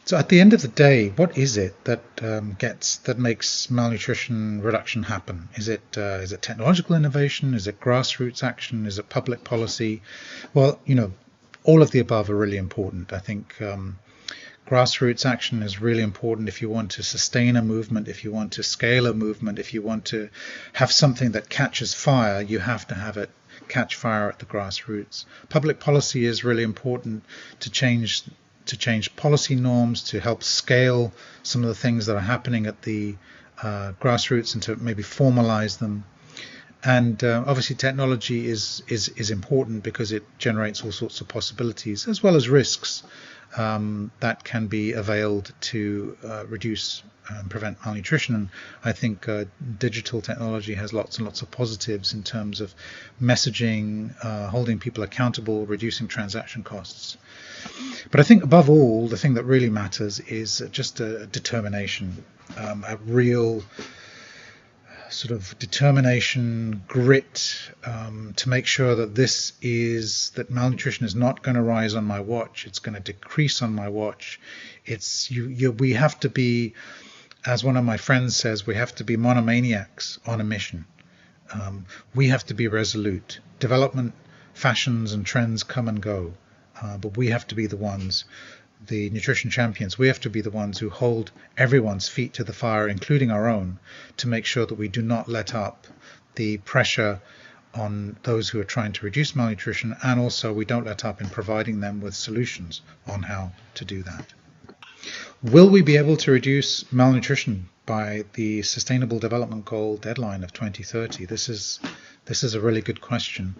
So at the end of the day, what is it that makes malnutrition reduction happen? Is it technological innovation? Is it grassroots action? Is it public policy? Well, all of the above are really important. I think grassroots action is really important if you want to sustain a movement, if you want to scale a movement, if you want to have something that catches fire, you have to have it catch fire at the grassroots. Public policy is really important to change policy norms, to help scale some of the things that are happening at the grassroots and to maybe formalize them. And obviously technology is important because it generates all sorts of possibilities as well as risks that can be availed to reduce and prevent malnutrition. And I think digital technology has lots and lots of positives in terms of messaging, holding people accountable, reducing transaction costs. But I think above all, the thing that really matters is just a determination, a real sort of determination, grit, to make sure that malnutrition is not going to rise on my watch. It's going to decrease on my watch. We have to be, as one of my friends says, we have to be monomaniacs on a mission. We have to be resolute. Development, fashions and trends come and go. But we have to be the ones, the nutrition champions, we have to be the ones who hold everyone's feet to the fire, including our own, to make sure that we do not let up the pressure on those who are trying to reduce malnutrition, and also we don't let up in providing them with solutions on how to do that. Will we be able to reduce malnutrition by the Sustainable Development Goal deadline of 2030? This is a really good question.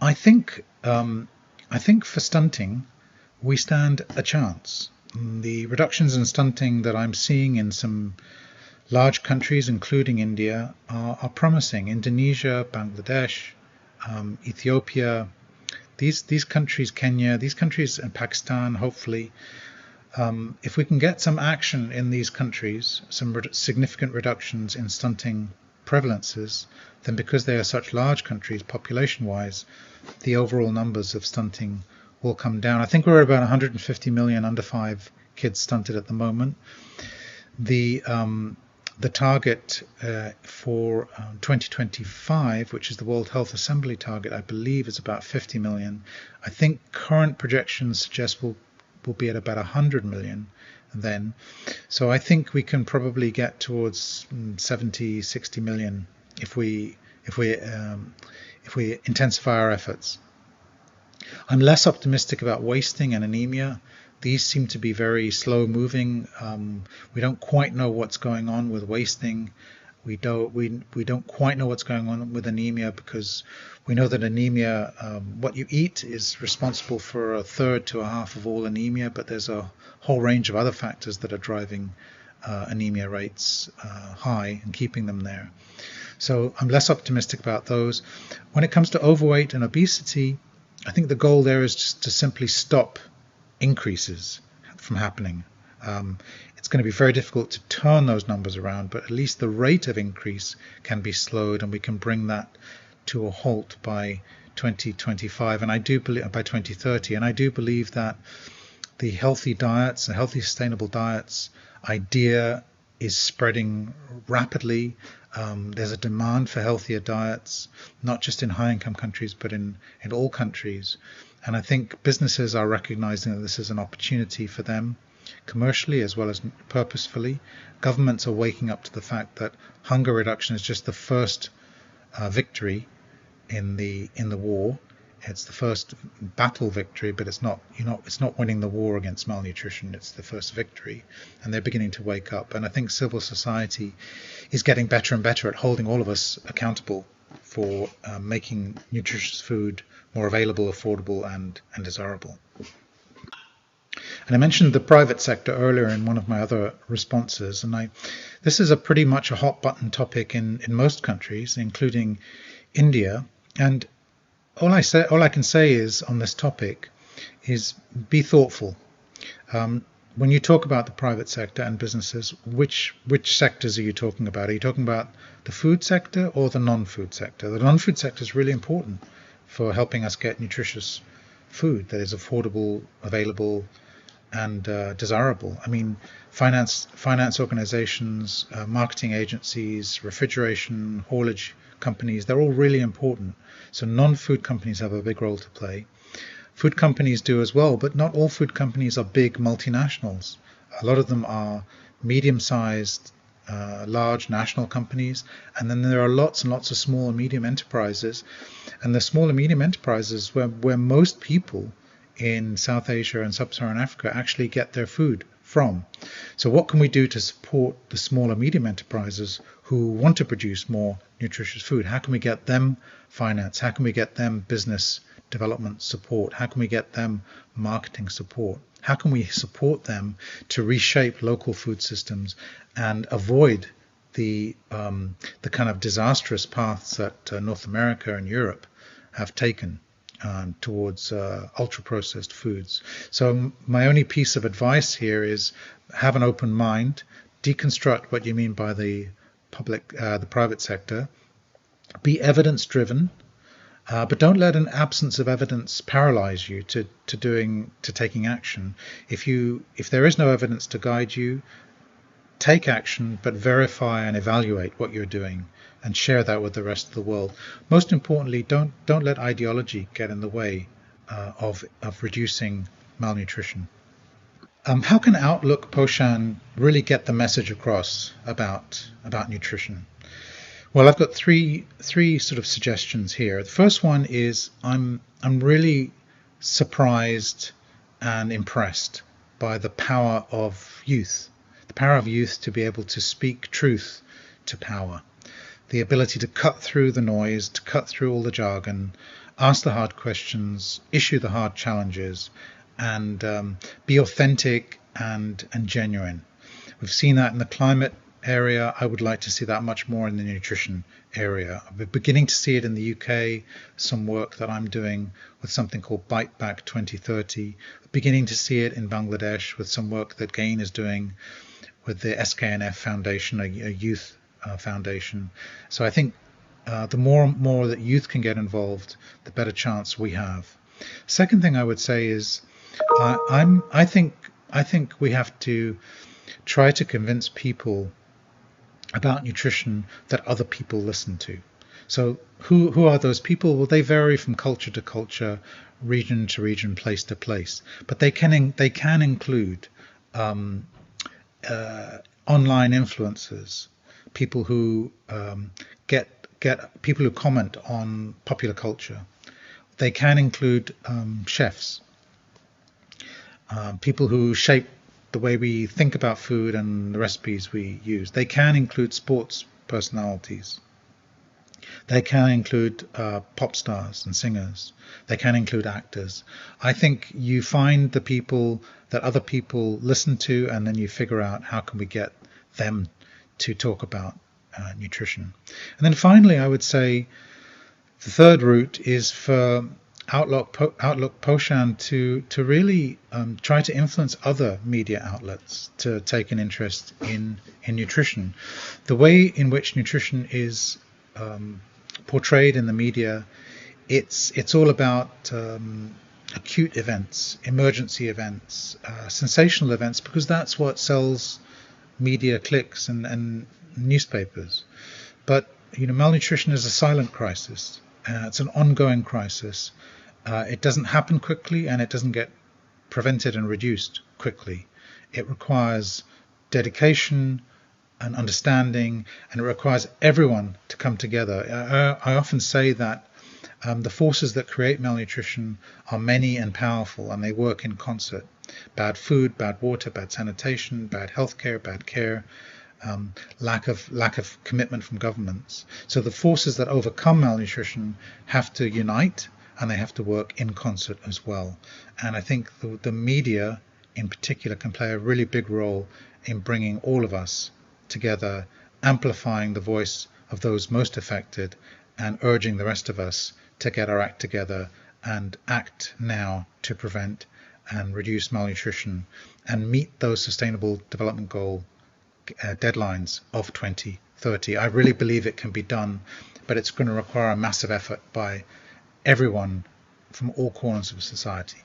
I think for stunting, we stand a chance. The reductions in stunting that I'm seeing in some large countries, including India, are promising. Indonesia, Bangladesh, Ethiopia, these countries, Kenya, these countries, and Pakistan, hopefully. If we can get some action in these countries, some significant reductions in stunting prevalences, then because they are such large countries population-wise, the overall numbers of stunting will come down. I think we're at about 150 million under 5 kids stunted at the moment. The target for 2025, which is the World Health Assembly target, I believe is about 50 million. I think current projections suggest we'll be at about 100 million then. So I think we can probably get towards 70, 60 million if we intensify our efforts. I'm less optimistic about wasting and anemia. These seem to be very slow moving. We don't quite know what's going on with wasting. We don't quite know what's going on with anemia, because we know that anemia, what you eat is responsible for a third to a half of all anemia, but there's a whole range of other factors that are driving anemia rates high and keeping them there. So I'm less optimistic about those. When it comes to overweight and obesity, I think the goal there is just to simply stop increases from happening. It's going to be very difficult to turn those numbers around, but at least the rate of increase can be slowed, and we can bring that to a halt by 2025, and I do believe by 2030. And I do believe that the healthy diets, the healthy sustainable diets idea is spreading rapidly. There's a demand for healthier diets, not just in high-income countries, but in all countries. And I think businesses are recognizing that this is an opportunity for them, commercially as well as purposefully. Governments are waking up to the fact that hunger reduction is just the first victory in the war. It's the first battle victory, but it's not winning the war against malnutrition. It's the first victory, and they're beginning to wake up. And I think civil society is getting better and better at holding all of us accountable for making nutritious food more available, affordable, and desirable. And I mentioned the private sector earlier in one of my other responses, and this is a pretty much a hot button topic in most countries, including India. And all I can say is on this topic is be thoughtful. When you talk about the private sector and businesses, which sectors are you talking about? Are you talking about the food sector or the non-food sector? The non-food sector is really important for helping us get nutritious food that is affordable, available, and desirable. I mean, finance organizations, marketing agencies, refrigeration, haulage companies, they're all really important. So non-food companies have a big role to play. Food companies do as well, but not all food companies are big multinationals. A lot of them are medium-sized, large national companies, and then there are lots and lots of small and medium enterprises. And the small and medium enterprises where most people in South Asia and Sub-Saharan Africa actually get their food from. So what can we do to support the small and medium enterprises who want to produce more nutritious food? How can we get them finance? How can we get them business development support? How can we get them marketing support? How can we support them to reshape local food systems and avoid the kind of disastrous paths that North America and Europe have taken towards ultra-processed foods? So my only piece of advice here is have an open mind, deconstruct what you mean by the private sector, be evidence-driven, but don't let an absence of evidence paralyze you to taking action. If there is no evidence to guide you, take action, but verify and evaluate what you're doing and share that with the rest of the world. Most importantly, don't let ideology get in the way of reducing malnutrition. How can Outlook Poshan really get the message across about nutrition? Well, I've got three sort of suggestions here. The first one is I'm really surprised and impressed by the power of youth. The power of youth to be able to speak truth to power. The ability to cut through the noise, to cut through all the jargon, ask the hard questions, issue the hard challenges, and be authentic and genuine. We've seen that in the climate area. I would like to see that much more in the nutrition area. We're beginning to see it in the UK, some work that I'm doing with something called Bite Back 2030. Beginning to see it in Bangladesh with some work that Gain is doing with the SKNF Foundation, a youth foundation. So I think the more and more that youth can get involved, the better chance we have. Second thing I would say is I think we have to try to convince people about nutrition that other people listen to. So who are those people? Well, they vary from culture to culture, region to region, place to place. But they can include online influencers, people who people who comment on popular culture. They can include chefs, people who shape the way we think about food and the recipes we use. They can include sports personalities. They can include pop stars and singers. They can include actors. I think you find the people that other people listen to, and then you figure out how can we get them to talk about nutrition. And then finally, I would say the third route is for Outlook Poshan to really try to influence other media outlets to take an interest in nutrition. The way in which nutrition is portrayed in the media, it's all about acute events, emergency events, sensational events, because that's what sells media clicks and newspapers. But malnutrition is a silent crisis. It's an ongoing crisis. It doesn't happen quickly, and it doesn't get prevented and reduced quickly. It requires dedication and understanding, and it requires everyone to come together. I often say that the forces that create malnutrition are many and powerful, and they work in concert. Bad food, bad water, bad sanitation, bad healthcare, bad care, lack of commitment from governments. So the forces that overcome malnutrition have to unite, and they have to work in concert as well. And I think the media in particular can play a really big role in bringing all of us together, amplifying the voice of those most affected, and urging the rest of us to get our act together and act now to prevent and reduce malnutrition and meet those sustainable development goal deadlines of 2030. I really believe it can be done, but it's going to require a massive effort by everyone from all corners of society.